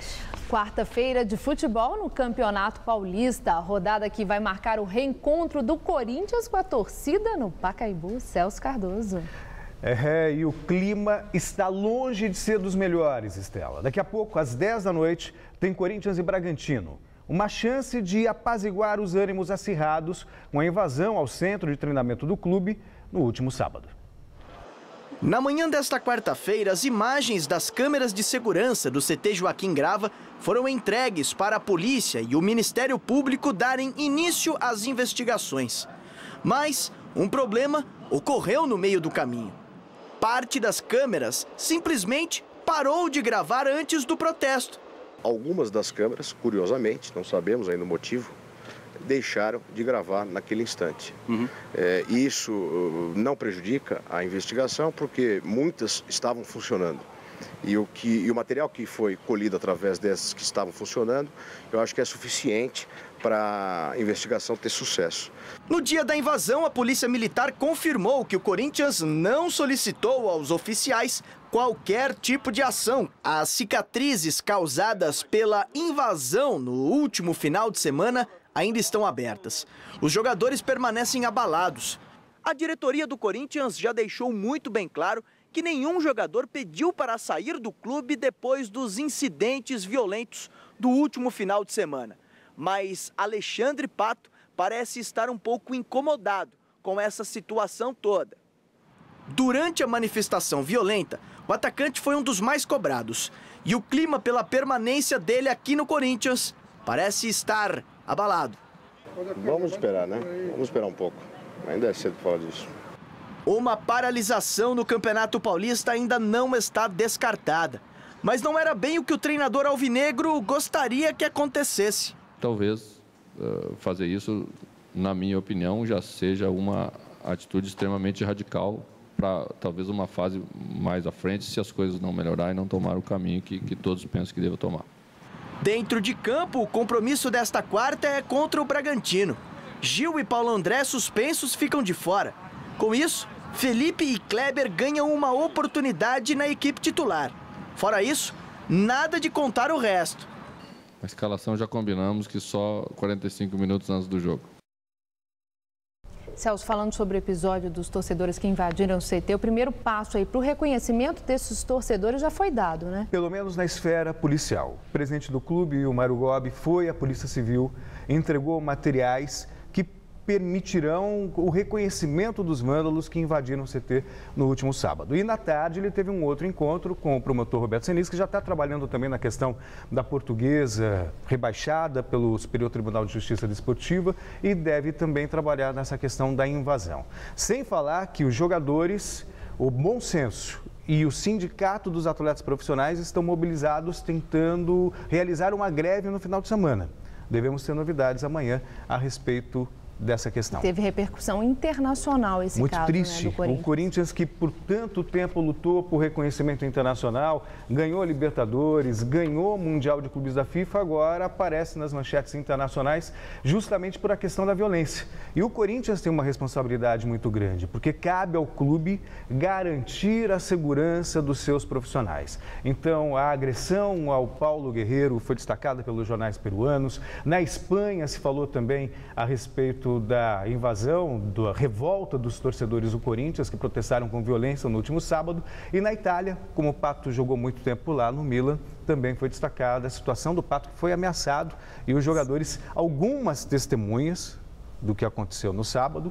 Quarta-feira de futebol no Campeonato Paulista. A rodada que vai marcar o reencontro do Corinthians com a torcida no Pacaembu. Celso Cardoso. E o clima está longe de ser dos melhores, Estela. Daqui a pouco, às 10 da noite, tem Corinthians e Bragantino. Uma chance de apaziguar os ânimos acirrados com a invasão ao centro de treinamento do clube no último sábado. Na manhã desta quarta-feira, as imagens das câmeras de segurança do CT Joaquim Grava foram entregues para a polícia e o Ministério Público darem início às investigações. Mas um problema ocorreu no meio do caminho. Parte das câmeras simplesmente parou de gravar antes do protesto. Algumas das câmeras, curiosamente, não sabemos ainda o motivo, deixaram de gravar naquele instante. Isso não prejudica a investigação porque muitas estavam funcionando. E o material que foi colhido através dessas que estavam funcionando, eu acho que é suficiente para a investigação ter sucesso. No dia da invasão, a Polícia Militar confirmou que o Corinthians não solicitou aos oficiais qualquer tipo de ação. As cicatrizes causadas pela invasão no último final de semana ainda estão abertas. Os jogadores permanecem abalados. A diretoria do Corinthians já deixou muito bem claro que nenhum jogador pediu para sair do clube depois dos incidentes violentos do último final de semana. Mas Alexandre Pato parece estar um pouco incomodado com essa situação toda. Durante a manifestação violenta, o atacante foi um dos mais cobrados. E o clima pela permanência dele aqui no Corinthians parece estar abalado. Vamos esperar, né? Vamos esperar um pouco. Ainda é cedo falar disso. Uma paralisação no Campeonato Paulista ainda não está descartada. Mas não era bem o que o treinador alvinegro gostaria que acontecesse. Talvez fazer isso, na minha opinião, já seja uma atitude extremamente radical para talvez uma fase mais à frente, se as coisas não melhorarem e não tomar o caminho que todos pensam que devem tomar. Dentro de campo, o compromisso desta quarta é contra o Bragantino. Gil e Paulo André, suspensos, ficam de fora. Com isso, Felipe e Kleber ganham uma oportunidade na equipe titular. Fora isso, nada de contar o resto. A escalação já combinamos que só 45 minutos antes do jogo. Celso, falando sobre o episódio dos torcedores que invadiram o CT, o primeiro passo aí para o reconhecimento desses torcedores já foi dado, né? Pelo menos na esfera policial. O presidente do clube, o Mário Gobi, foi à Polícia Civil, entregou materiais que permitirão o reconhecimento dos vândalos que invadiram o CT no último sábado. E na tarde ele teve um outro encontro com o promotor Roberto Senis, que já está trabalhando também na questão da Portuguesa rebaixada pelo Superior Tribunal de Justiça Desportiva e deve também trabalhar nessa questão da invasão. Sem falar que os jogadores, o Bom Senso e o Sindicato dos Atletas Profissionais estão mobilizados tentando realizar uma greve no final de semana. Devemos ter novidades amanhã a respeito dessa questão. Teve repercussão internacional esse muito caso, triste, né, do Corinthians. O Corinthians que por tanto tempo lutou por reconhecimento internacional, ganhou a Libertadores, ganhou o Mundial de Clubes da FIFA, agora aparece nas manchetes internacionais justamente por a questão da violência. E o Corinthians tem uma responsabilidade muito grande, porque cabe ao clube garantir a segurança dos seus profissionais. Então, a agressão ao Paulo Guerreiro foi destacada pelos jornais peruanos. Na Espanha se falou também a respeito da invasão, da revolta dos torcedores do Corinthians, que protestaram com violência no último sábado. E na Itália, como o Pato jogou muito tempo lá no Milan, também foi destacada a situação do Pato, que foi ameaçado. E os jogadores, algumas testemunhas do que aconteceu no sábado,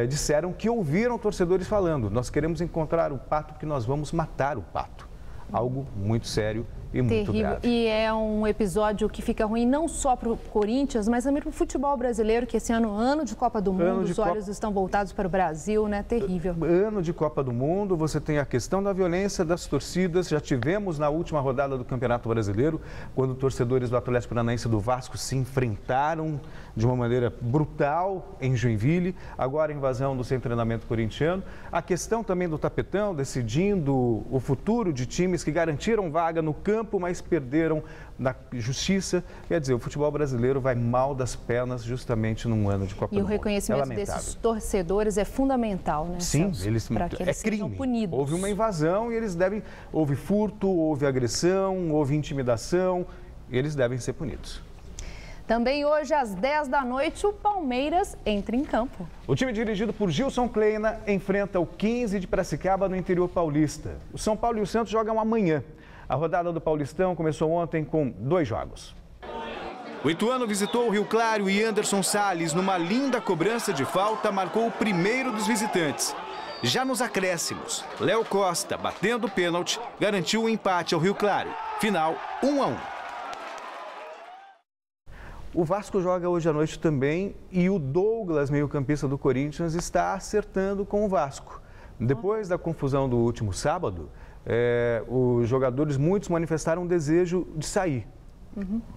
disseram que ouviram torcedores falando: nós queremos encontrar o Pato porque nós vamos matar o Pato. Algo muito sério e muito grave. E é um episódio que fica ruim não só para o Corinthians, mas também para o futebol brasileiro, que esse ano de Copa do Mundo, os olhos estão voltados para o Brasil, né? Terrível. Ano de Copa do Mundo, você tem a questão da violência das torcidas. Já tivemos na última rodada do Campeonato Brasileiro, quando torcedores do Atlético Paranaense e do Vasco se enfrentaram de uma maneira brutal em Joinville. Agora a invasão do centro de treinamento corintiano. A questão também do tapetão, decidindo o futuro de times que garantiram vaga no campo, mas perderam na justiça. Quer dizer, o futebol brasileiro vai mal das pernas justamente num ano de Copa do Mundo. E o reconhecimento desses torcedores é fundamental, né, Sim, Celso? Para que eles sejam punidos. Houve uma invasão e eles devem... Houve furto, houve agressão, houve intimidação. Eles devem ser punidos. Também hoje, às 10 da noite, o Palmeiras entra em campo. O time dirigido por Gilson Kleina enfrenta o 15 de Piracicaba no interior paulista. O São Paulo e o Santos jogam amanhã. A rodada do Paulistão começou ontem com 2 jogos. O Ituano visitou o Rio Claro e Anderson Salles, numa linda cobrança de falta, marcou o primeiro dos visitantes. Já nos acréscimos, Léo Costa, batendo o pênalti, garantiu o empate ao Rio Claro. Final 1-1. O Vasco joga hoje à noite também e o Douglas, meio-campista do Corinthians, está acertando com o Vasco. Depois da confusão do último sábado, os jogadores, muitos manifestaram um desejo de sair.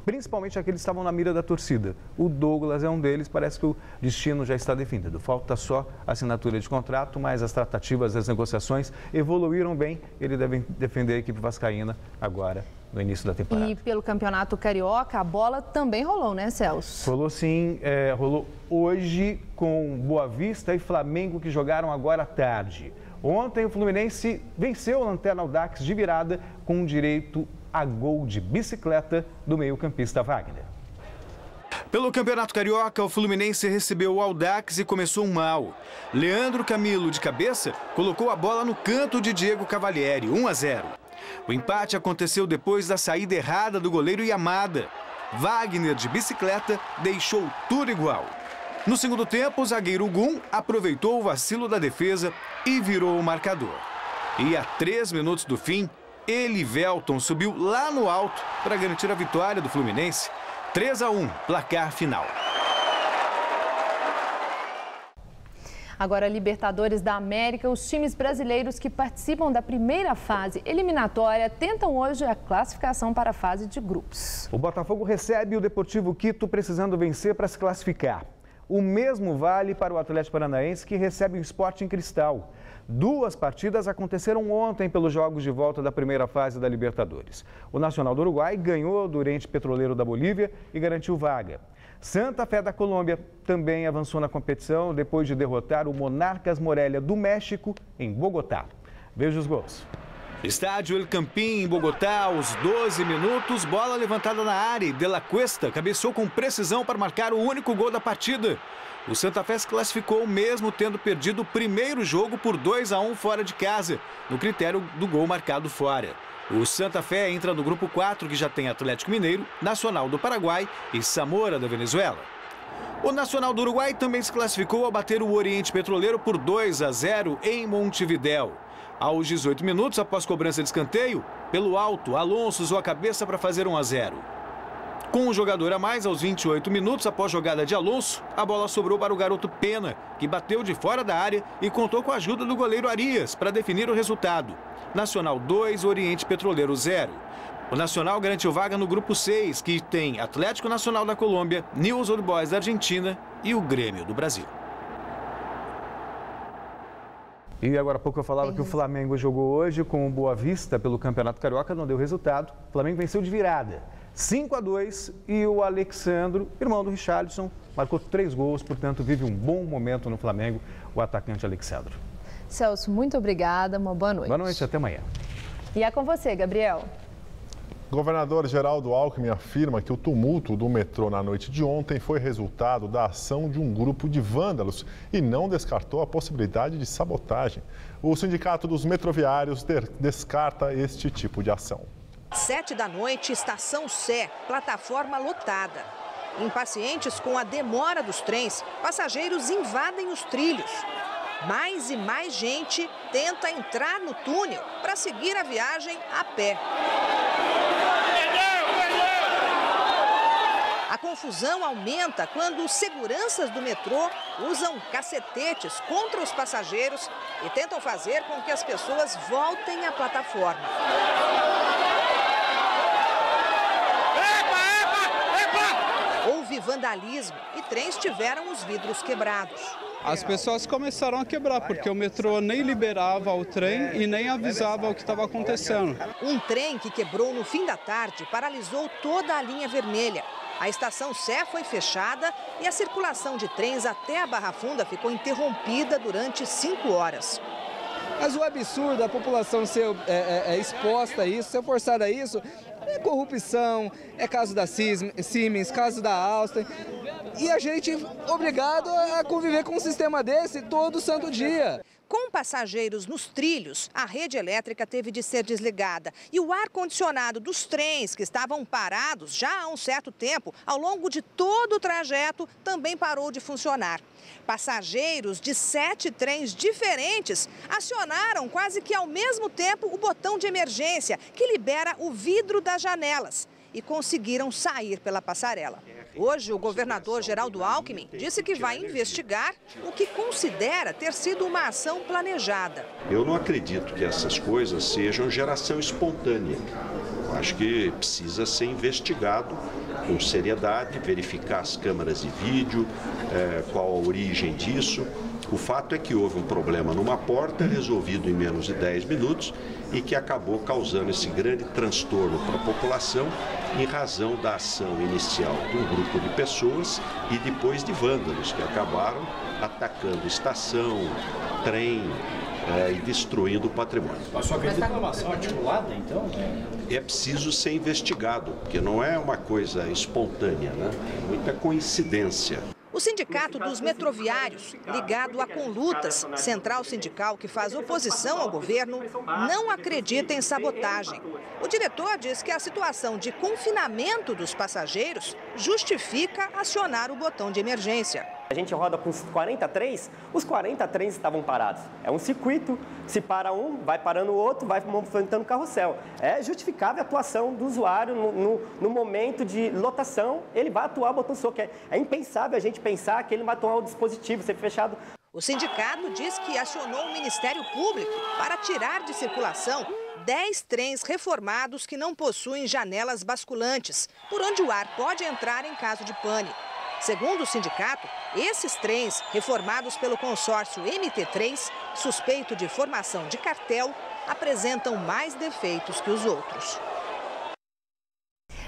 Principalmente aqueles que estavam na mira da torcida. O Douglas é um deles, parece que o destino já está definido. Falta só a assinatura de contrato, mas as tratativas, as negociações evoluíram bem. Ele deve defender a equipe vascaína agora, no início da temporada. E pelo Campeonato Carioca, a bola também rolou, né, Celso? Rolou sim, rolou hoje com Boa Vista e Flamengo, que jogaram agora à tarde. Ontem o Fluminense venceu o Lanterna Audax de virada com direito a gol de bicicleta do meio-campista Wagner. Pelo Campeonato Carioca, o Fluminense recebeu o Audax e começou mal. Leandro Camilo, de cabeça, colocou a bola no canto de Diego Cavalieri, 1-0. O empate aconteceu depois da saída errada do goleiro Yamada. Wagner, de bicicleta, deixou tudo igual. No segundo tempo, o zagueiro Gum aproveitou o vacilo da defesa e virou o marcador. E a 3 minutos do fim, Elivelton subiu lá no alto para garantir a vitória do Fluminense. 3-1, placar final. Agora, Libertadores da América, os times brasileiros que participam da primeira fase eliminatória tentam hoje a classificação para a fase de grupos. O Botafogo recebe o Deportivo Quito precisando vencer para se classificar. O mesmo vale para o Atlético Paranaense, que recebe o Sporting Cristal. 2 partidas aconteceram ontem pelos jogos de volta da primeira fase da Libertadores. O Nacional do Uruguai ganhou do Oriente Petroleiro da Bolívia e garantiu vaga. Santa Fé da Colômbia também avançou na competição depois de derrotar o Monarcas Morelia do México em Bogotá. Veja os gols. Estádio El Campín, em Bogotá, aos 12 minutos, bola levantada na área e De La Cuesta cabeceou com precisão para marcar o único gol da partida. O Santa Fé se classificou mesmo tendo perdido o primeiro jogo por 2-1 fora de casa, no critério do gol marcado fora. O Santa Fé entra no grupo 4, que já tem Atlético Mineiro, Nacional do Paraguai e Zamora da Venezuela. O Nacional do Uruguai também se classificou ao bater o Oriente Petroleiro por 2-0 em Montevidéu. Aos 18 minutos, após cobrança de escanteio, pelo alto, Alonso usou a cabeça para fazer 1-0. Com um jogador a mais, aos 28 minutos, após jogada de Alonso, a bola sobrou para o garoto Pena, que bateu de fora da área e contou com a ajuda do goleiro Arias para definir o resultado. Nacional 2, Oriente Petroleiro 0. O Nacional garantiu vaga no grupo 6, que tem Atlético Nacional da Colômbia, Newell's Old Boys da Argentina e o Grêmio do Brasil. E agora há pouco eu falava que o Flamengo jogou hoje com o Boa Vista pelo Campeonato Carioca, não deu resultado. O Flamengo venceu de virada, 5-2, e o Alexandro, irmão do Richarlison, marcou 3 gols, portanto vive um bom momento no Flamengo, o atacante Alexandro. Celso, muito obrigada, uma boa noite. Boa noite, até amanhã. E é com você, Gabriel. Governador Geraldo Alckmin afirma que o tumulto do metrô na noite de ontem foi resultado da ação de um grupo de vândalos e não descartou a possibilidade de sabotagem. O Sindicato dos Metroviários descarta este tipo de ação. 7 da noite, Estação Sé, plataforma lotada. Impacientes com a demora dos trens, passageiros invadem os trilhos. Mais e mais gente tenta entrar no túnel para seguir a viagem a pé. A confusão aumenta quando os seguranças do metrô usam cacetetes contra os passageiros e tentam fazer com que as pessoas voltem à plataforma. Houve vandalismo e trens tiveram os vidros quebrados. As pessoas começaram a quebrar, porque o metrô nem liberava o trem e nem avisava o que estava acontecendo. Um trem que quebrou no fim da tarde paralisou toda a linha vermelha. A estação Sé foi fechada e a circulação de trens até a Barra Funda ficou interrompida durante 5 horas. Mas o absurdo, a população ser exposta a isso, ser forçada a isso, é corrupção, é caso da Siemens, caso da Alstom. E a gente obrigado a conviver com um sistema desse todo santo dia. Com passageiros nos trilhos, a rede elétrica teve de ser desligada. E o ar-condicionado dos trens, que estavam parados já há um certo tempo, ao longo de todo o trajeto, também parou de funcionar. Passageiros de 7 trens diferentes acionaram quase que ao mesmo tempo o botão de emergência, que libera o vidro das janelas, e conseguiram sair pela passarela. Hoje, o governador Geraldo Alckmin disse que vai investigar o que considera ter sido uma ação planejada. Eu não acredito que essas coisas sejam geração espontânea. Eu acho que precisa ser investigado com seriedade, verificar as câmeras de vídeo, qual a origem disso. O fato é que houve um problema numa porta, resolvido em menos de 10 minutos, e que acabou causando esse grande transtorno para a população em razão da ação inicial de um grupo de pessoas e depois de vândalos que acabaram atacando estação, trem e destruindo o patrimônio. A sua acredita que é uma ação articulada, então? É preciso ser investigado, porque não é uma coisa espontânea, né? É muita coincidência. O Sindicato dos Metroviários, ligado à Conlutas, central sindical que faz oposição ao governo, não acredita em sabotagem. O diretor diz que a situação de confinamento dos passageiros justifica acionar o botão de emergência. A gente roda com os 40 trens, os 40 trens estavam parados. É um circuito, se para um, vai parando o outro, vai movimentando o carrossel. É justificável a atuação do usuário no momento de lotação, ele vai atuar botando soco. É impensável a gente pensar que ele vai tomar o dispositivo, ser fechado. O sindicato diz que acionou o Ministério Público para tirar de circulação 10 trens reformados que não possuem janelas basculantes, por onde o ar pode entrar em caso de pane. Segundo o sindicato, esses trens, reformados pelo consórcio MT3, suspeito de formação de cartel, apresentam mais defeitos que os outros.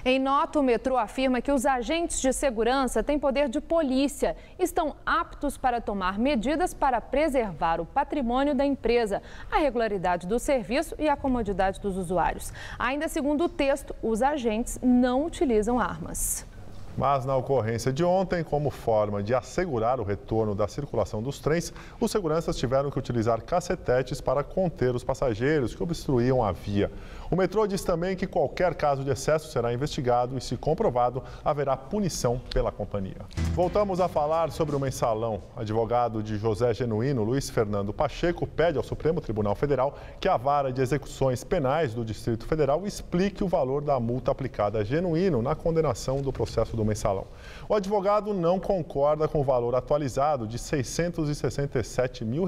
Em nota, o metrô afirma que os agentes de segurança têm poder de polícia e estão aptos para tomar medidas para preservar o patrimônio da empresa, a regularidade do serviço e a comodidade dos usuários. Ainda segundo o texto, os agentes não utilizam armas. Mas na ocorrência de ontem, como forma de assegurar o retorno da circulação dos trens, os seguranças tiveram que utilizar cacetetes para conter os passageiros que obstruíam a via. O metrô diz também que qualquer caso de excesso será investigado e, se comprovado, haverá punição pela companhia. Voltamos a falar sobre o mensalão. Advogado de José Genuíno, Luiz Fernando Pacheco, pede ao Supremo Tribunal Federal que a Vara de Execuções Penais do Distrito Federal explique o valor da multa aplicada a Genuíno na condenação do processo do mensalão. O advogado não concorda com o valor atualizado de R$ 667 mil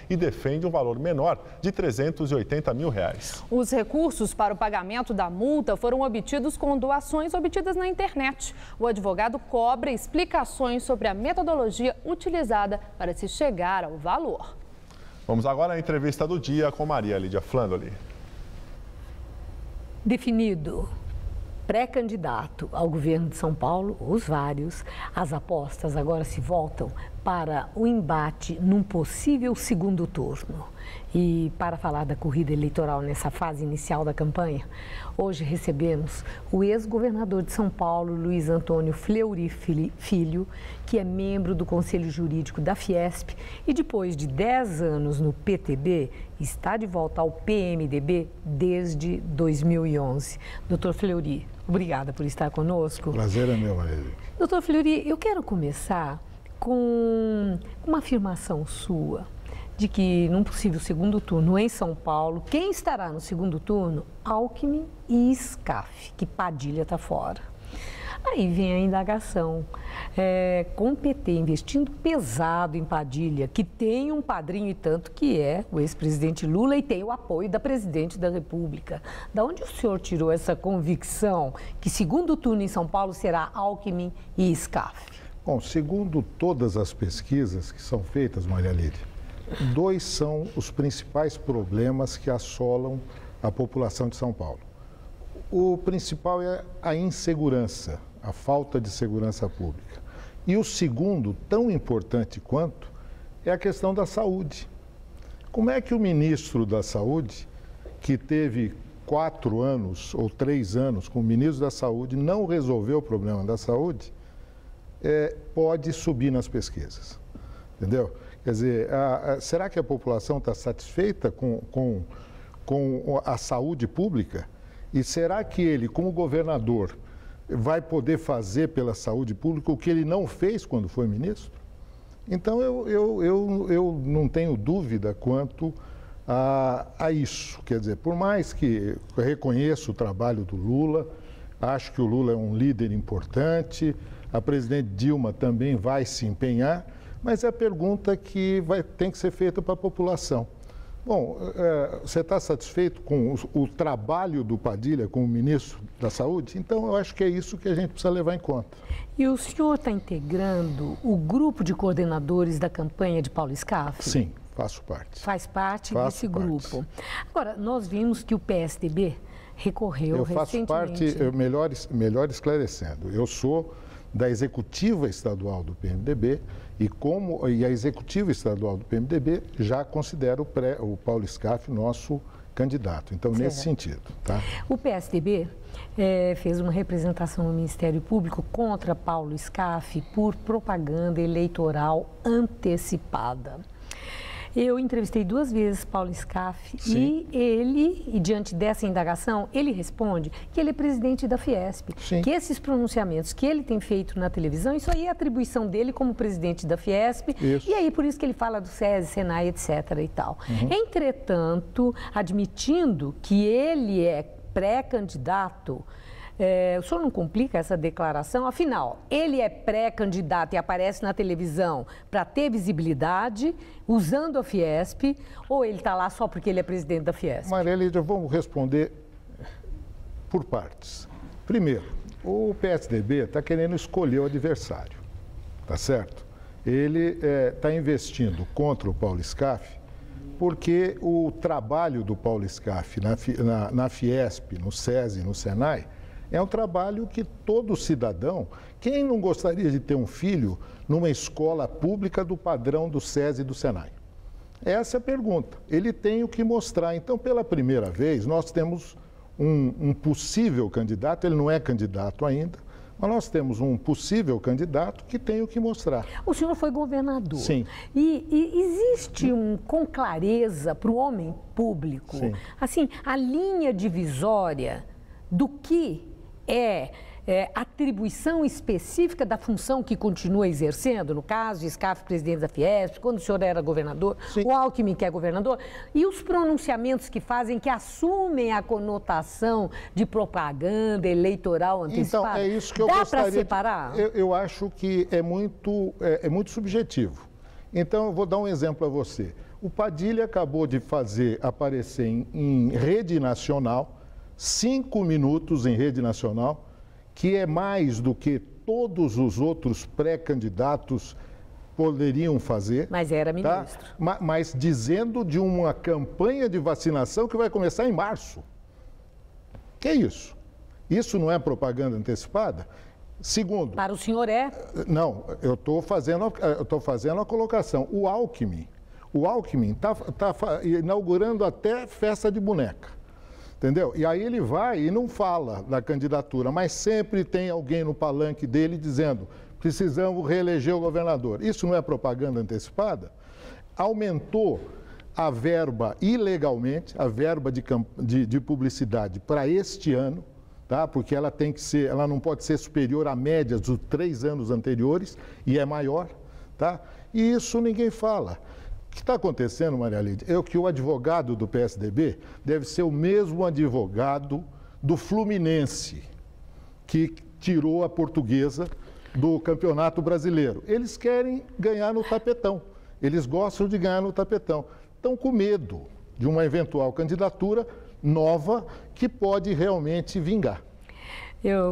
e defende um valor menor de R$ 380 mil. Os recursos para o pagamento da multa foram obtidos com doações obtidas na internet. O advogado cobra explicações sobre a metodologia utilizada para se chegar ao valor. Vamos agora à entrevista do dia com Maria Lídia Flandoli. Definido pré-candidato ao governo de São Paulo, os vários, as apostas agora se voltam para o embate num possível segundo turno. E para falar da corrida eleitoral nessa fase inicial da campanha, hoje recebemos o ex-governador de São Paulo, Luiz Antônio Fleury Filho, que é membro do Conselho Jurídico da Fiesp e depois de 10 anos no PTB, está de volta ao PMDB desde 2011. Doutor Fleury, obrigada por estar conosco. Prazer é meu, Maria. Doutor Fleury, eu quero começar com uma afirmação sua de que num possível segundo turno em São Paulo, quem estará no segundo turno? Alckmin e Scaff, que Padilha está fora. Aí vem a indagação, com o PT investindo pesado em Padilha, que tem um padrinho e tanto que é o ex-presidente Lula e tem o apoio da presidente da República. Da onde o senhor tirou essa convicção que segundo turno em São Paulo será Alckmin e Scaff? Bom, segundo todas as pesquisas que são feitas, Maria Lídia, 2 são os principais problemas que assolam a população de São Paulo. O principal é a insegurança, a falta de segurança pública. E o segundo, tão importante quanto, é a questão da saúde. Como é que o ministro da Saúde, que teve 4 anos ou 3 anos como ministro da Saúde, não resolveu o problema da saúde, pode subir nas pesquisas? Entendeu? Quer dizer, será que a população está satisfeita com a saúde pública? E será que ele, como governador, vai poder fazer pela saúde pública o que ele não fez quando foi ministro? Então, eu não tenho dúvida quanto a isso. Quer dizer, por mais que eu reconheça o trabalho do Lula, acho que o Lula é um líder importante, a presidente Dilma também vai se empenhar, mas é a pergunta que tem que ser feita para a população. Bom, você está satisfeito com o trabalho do Padilha como ministro da Saúde? Então, eu acho que é isso que a gente precisa levar em conta. E o senhor está integrando o grupo de coordenadores da campanha de Paulo Scaff? Sim, faço parte. Faz parte desse grupo. Agora, nós vimos que o PSDB recorreu recentemente... Eu faço parte, melhor esclarecendo, eu sou da executiva estadual do PMDB e a executiva estadual do PMDB já considera o Paulo Scaff nosso candidato. Então, nesse sentido. Tá? O PSDB fez uma representação no Ministério Público contra Paulo Scaff por propaganda eleitoral antecipada. Eu entrevistei 2 vezes Paulo Scaff e diante dessa indagação, ele responde que ele é presidente da Fiesp, que esses pronunciamentos que ele tem feito na televisão, isso aí é atribuição dele como presidente da Fiesp, e aí por isso que ele fala do SESI, Senai, etc. e tal. Entretanto, admitindo que ele é pré-candidato, o senhor não complica essa declaração? Afinal, ele é pré-candidato e aparece na televisão para ter visibilidade, usando a Fiesp, ou ele está lá só porque ele é presidente da Fiesp? Maria Lídia, vamos responder por partes. Primeiro, o PSDB está querendo escolher o adversário, tá certo? Ele está investindo contra o Paulo Scaff porque o trabalho do Paulo Scaff na Fiesp, no SESI, no Senai, é um trabalho que todo cidadão, quem não gostaria de ter um filho numa escola pública do padrão do SESI e do Senai? Essa é a pergunta. Ele tem o que mostrar. Então, pela primeira vez, nós temos um possível candidato, ele não é candidato ainda, mas nós temos um possível candidato que tem o que mostrar. O senhor foi governador. Sim. E existe com clareza para o homem público, assim, a linha divisória do que é atribuição específica da função que continua exercendo, no caso, Scaff, presidente da Fiesp, quando o senhor era governador, o Alckmin, que é governador, e os pronunciamentos que fazem, que assumem a conotação de propaganda eleitoral antecipada. Então, é isso que eu gostaria. Dá para separar? Eu acho que é muito subjetivo. Então, eu vou dar um exemplo a você. O Padilha acabou de fazer aparecer em rede nacional, 5 minutos em rede nacional, que é mais do que todos os outros pré-candidatos poderiam fazer. Mas era ministro. Tá? Mas dizendo de uma campanha de vacinação que vai começar em março. Que é isso? Isso não é propaganda antecipada? Segundo... Para o senhor é? Não, eu estou fazendo a colocação. O Alckmin está inaugurando até festa de boneca. Entendeu? E aí ele vai e não fala da candidatura, mas sempre tem alguém no palanque dele dizendo: precisamos reeleger o governador. Isso não é propaganda antecipada? Aumentou a verba ilegalmente, a verba de publicidade para este ano, tá? Porque ela não pode ser superior à média dos 3 anos anteriores e é maior, tá? E isso ninguém fala. O que está acontecendo, Maria Lídia, é que o advogado do PSDB deve ser o mesmo advogado do Fluminense, que tirou a Portuguesa do Campeonato Brasileiro. Eles querem ganhar no tapetão, eles gostam de ganhar no tapetão. Estão com medo de uma eventual candidatura nova que pode realmente vingar.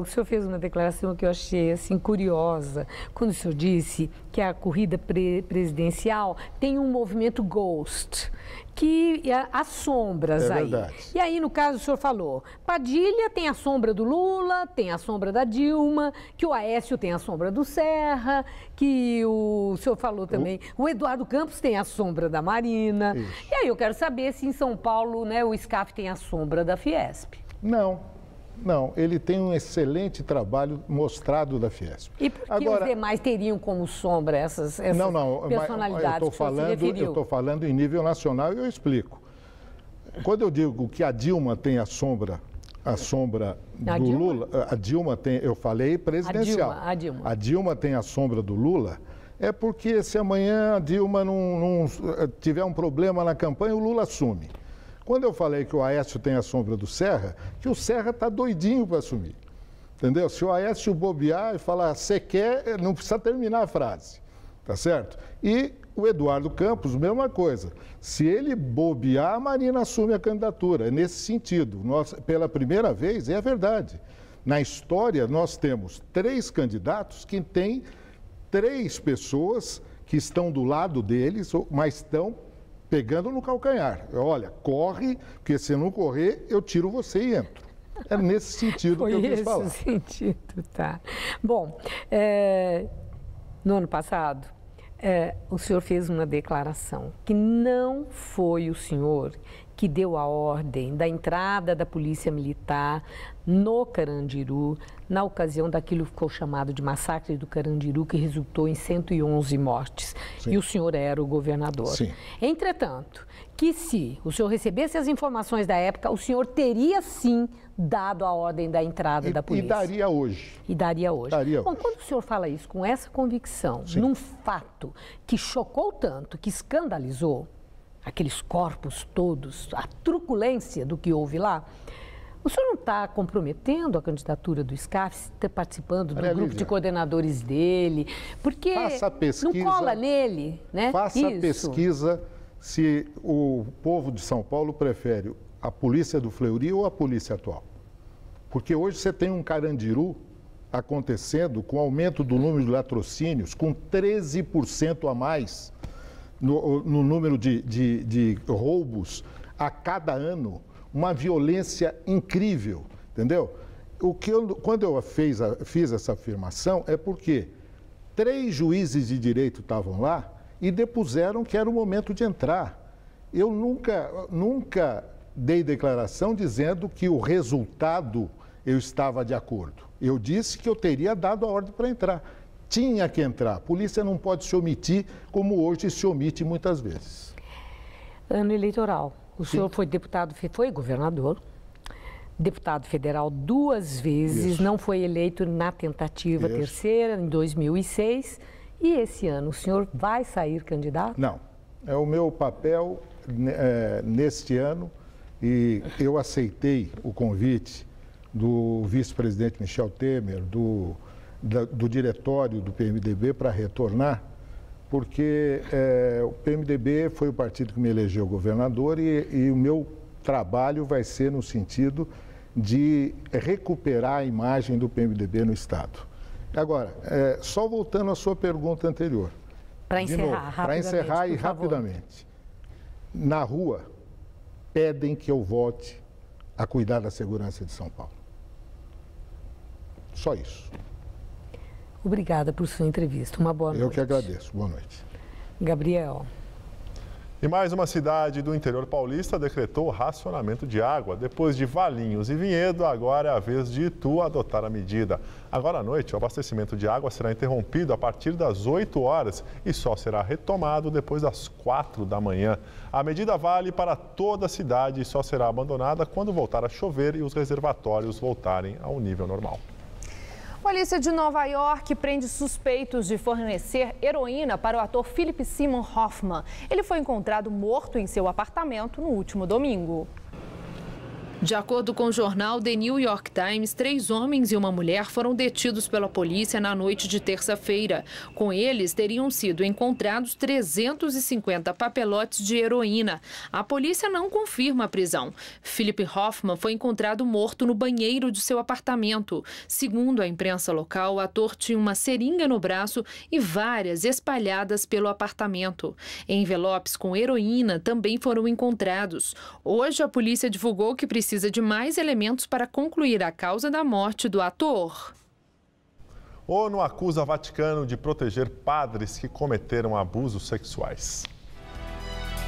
O senhor fez uma declaração que eu achei assim curiosa, quando o senhor disse que a corrida presidencial tem um movimento ghost, que há sombras aí. Verdade. E aí, no caso, o senhor falou, Padilha tem a sombra do Lula, tem a sombra da Dilma, que o Aécio tem a sombra do Serra, que o senhor falou também, o Eduardo Campos tem a sombra da Marina. Isso. E aí eu quero saber se em São Paulo, né, o Scaff tem a sombra da Fiesp. Não, ele tem um excelente trabalho mostrado da Fiesp. E por que os demais teriam como sombra essas personalidades? Eu estou falando em nível nacional e eu explico. Quando eu digo que a Dilma tem a sombra do Lula, a Dilma tem, eu falei presidencial. A Dilma tem a sombra do Lula, é porque se amanhã a Dilma não tiver um problema na campanha, o Lula assume. Quando eu falei que o Aécio tem a sombra do Serra, que o Serra está doidinho para assumir. Entendeu? Se o Aécio bobear e falar, você quer, não precisa terminar a frase. Tá certo? E o Eduardo Campos, mesma coisa. Se ele bobear, a Marina assume a candidatura. É nesse sentido. Nós, pela primeira vez, é verdade. Na história, nós temos 3 candidatos que têm 3 pessoas que estão do lado deles, mas estão pegando no calcanhar. Olha, corre, porque se não correr, eu tiro você e entro. É nesse sentido que eu quis falar. Nesse sentido, tá. Bom, no ano passado, o senhor fez uma declaração que não foi o senhor que deu a ordem da entrada da Polícia Militar no Carandiru, na ocasião daquilo que ficou chamado de massacre do Carandiru, que resultou em 111 mortes. Sim. E o senhor era o governador. Sim. Entretanto, que se o senhor recebesse as informações da época, o senhor teria sim dado a ordem da entrada da polícia. E daria hoje. E daria hoje. Daria Bom, hoje. quando o senhor fala isso com essa convicção, sim, num fato que chocou tanto, que escandalizou aqueles corpos todos, a truculência do que houve lá, o senhor não está comprometendo a candidatura do SCAF, está participando do grupo de coordenadores dele? Porque faça a pesquisa, não cola nele, né? Faça a pesquisa se o povo de São Paulo prefere a polícia do Fleury ou a polícia atual. Porque hoje você tem um Carandiru acontecendo com aumento do número de latrocínios, com 13% a mais no número de roubos a cada ano, uma violência incrível, entendeu? Quando eu fiz essa afirmação é porque 3 juízes de direito estavam lá e depuseram que era o momento de entrar. Eu nunca dei declaração dizendo que o resultado eu estava de acordo. Eu disse que eu teria dado a ordem para entrar. Tinha que entrar. A polícia não pode se omitir como hoje se omite muitas vezes. Ano eleitoral. O senhor foi deputado, foi governador, deputado federal 2 vezes, não foi eleito na tentativa terceira, em 2006. E esse ano, o senhor vai sair candidato? Não. É o meu papel neste ano e eu aceitei o convite do vice-presidente Michel Temer, do diretório do PMDB para retornar, porque o PMDB foi o partido que me elegeu governador e o meu trabalho vai ser no sentido de recuperar a imagem do PMDB no Estado. Agora, só voltando à sua pergunta anterior. Para encerrar, para encerrar e rapidamente. Na rua, pedem que eu volte a cuidar da segurança de São Paulo. Só isso. Obrigada por sua entrevista. Uma boa noite. Eu que agradeço. Boa noite. Gabriel. E mais uma cidade do interior paulista decretou racionamento de água. Depois de Valinhos e Vinhedo, agora é a vez de Itu adotar a medida. Agora à noite, o abastecimento de água será interrompido a partir das 8 horas e só será retomado depois das 4 da manhã. A medida vale para toda a cidade e só será abandonada quando voltar a chover e os reservatórios voltarem ao nível normal. Polícia de Nova York prende suspeitos de fornecer heroína para o ator Philip Seymour Hoffman. Ele foi encontrado morto em seu apartamento no último domingo. De acordo com o jornal The New York Times, 3 homens e uma mulher foram detidos pela polícia na noite de terça-feira. Com eles, teriam sido encontrados 350 papelotes de heroína. A polícia não confirma a prisão. Philip Hoffman foi encontrado morto no banheiro de seu apartamento. Segundo a imprensa local, o ator tinha uma seringa no braço e várias espalhadas pelo apartamento. Envelopes com heroína também foram encontrados. Hoje, a polícia divulgou que precisa de mais elementos para concluir a causa da morte do ator. ONU acusa Vaticano de proteger padres que cometeram abusos sexuais.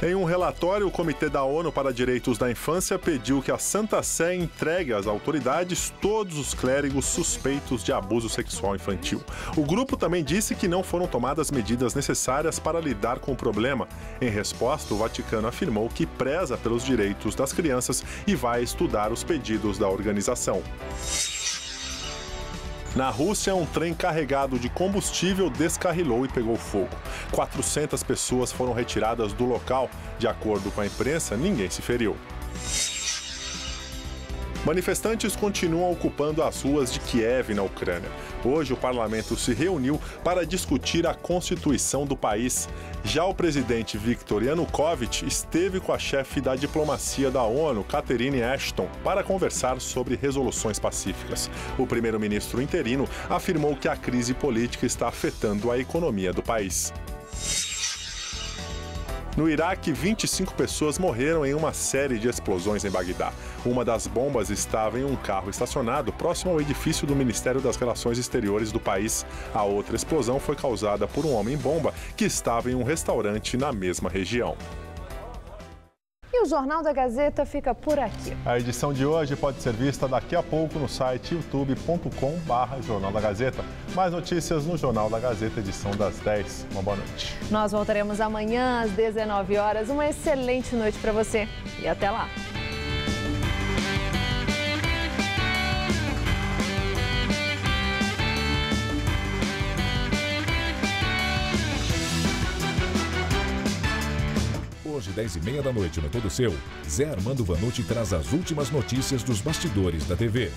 Em um relatório, o Comitê da ONU para Direitos da Infância pediu que a Santa Sé entregue às autoridades todos os clérigos suspeitos de abuso sexual infantil. O grupo também disse que não foram tomadas medidas necessárias para lidar com o problema. Em resposta, o Vaticano afirmou que preza pelos direitos das crianças e vai estudar os pedidos da organização. Na Rússia, um trem carregado de combustível descarrilou e pegou fogo. 400 pessoas foram retiradas do local. De acordo com a imprensa, ninguém se feriu. Manifestantes continuam ocupando as ruas de Kiev, na Ucrânia. Hoje, o parlamento se reuniu para discutir a constituição do país. Já o presidente Viktor Yanukovych esteve com a chefe da diplomacia da ONU, Catherine Ashton, para conversar sobre resoluções pacíficas. O primeiro-ministro interino afirmou que a crise política está afetando a economia do país. No Iraque, 25 pessoas morreram em uma série de explosões em Bagdá. Uma das bombas estava em um carro estacionado próximo ao edifício do Ministério das Relações Exteriores do país. A outra explosão foi causada por um homem-bomba que estava em um restaurante na mesma região. E o Jornal da Gazeta fica por aqui. A edição de hoje pode ser vista daqui a pouco no site youtube.com/Jornal da Gazeta. Mais notícias no Jornal da Gazeta, edição das 10. Uma boa noite. Nós voltaremos amanhã às 19 horas. Uma excelente noite para você e até lá. Hoje, 10h30 da noite, no Todo Seu, Zé Armando Vanucci traz as últimas notícias dos bastidores da TV.